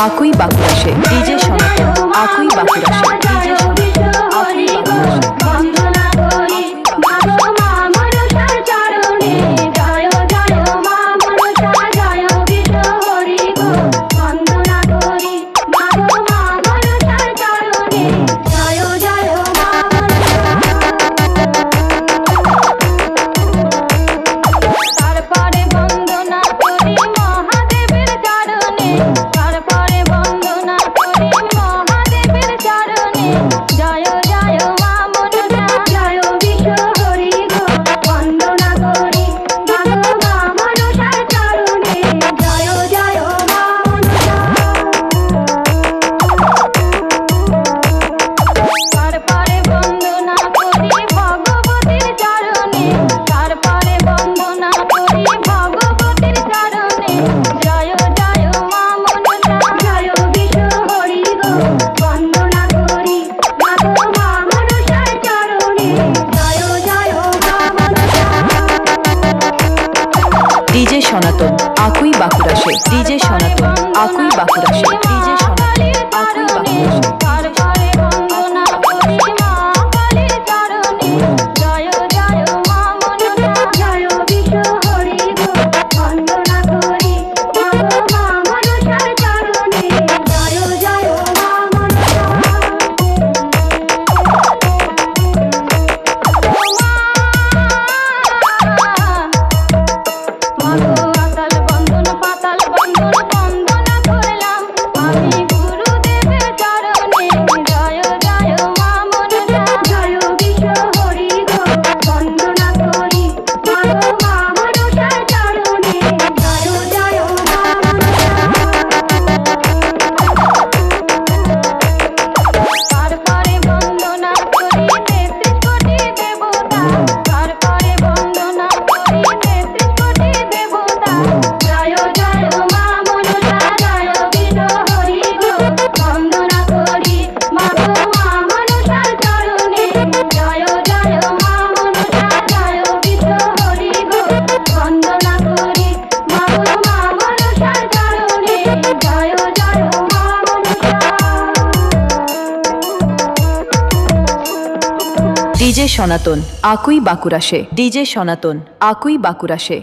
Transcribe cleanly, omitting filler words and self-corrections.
আকুই বাঁকুড়াসে DJ সনাতন আকুই বাঁকুড়াসে DJ সনাতন আকুই বাঁকুড়াসে বন্দনা করি মাগো মা মনসার চরণে জয় জয় মা মনসা জয় বিষ্ণু হরি গো বন্দনা করি মাগো মা মনসার চরণে জয় জয় মা তারপরে বন্দনা করি মহাদেবের চরণে তারপরে বন্দনা করি মহাদেবের চরণে জয় জয় মা মনসা জয় বিষ্ণু হরি গো বন্দনা করি মাগো মা মনসার চরণে জয় জয় মা মনসা তারপরে বন্দনা করি ভগবতীর চরণে তারপরে বন্দনা করি ভগবতীর চরণে জয় জয় মা মনসা জয় বিষ্ণু হরি গো বন্দনা করি মাগো মা মনসার চরণে জয় জয় মা মনসা ডিজে সনাতন আকুই বাঁকুড়াসে ডিজে সনাতন আকুই বাঁকুড়াসে ডিজে সনাতন আকুই বাঁকুড়াসে তারপরে বন্দনা করি মা কালীর চরণে জয় জয় মা মনসা জয় বিষ্ণু হরি গো বন্দনা করি মাগো মা মনসার চরণে জয় জয় মা মনসা মাগো আতাল বন্দন পাতাল বন্দন বন্দনা করলাম আমি গুরুদেবের চরণে জয় জয় মা মনসা জয় বিষ্ণু হরি গো বন্দনা করি মাগো মা মনসার চরণে জয় জয় মা মনসা তারপরে বন্দনা করি 33 কোটি দেবতা তারপরে বন্দনা করি 33 কোটি দেবতা জয় জয় মা মনসা জয় বিষ্ণু হরি গো বন্দনা করি মাগো মা মনসার চরণে জয় জয় মা মনসা জয় বিষ্ণু হরি গো বন্দনা করি মাগো মা মনসার চরণে জয় জয় মা মনসা ডিজে সনাতন আকুই বাঁকুড়াসে ডিজে সনাতন আকুই বাঁকুড়াসে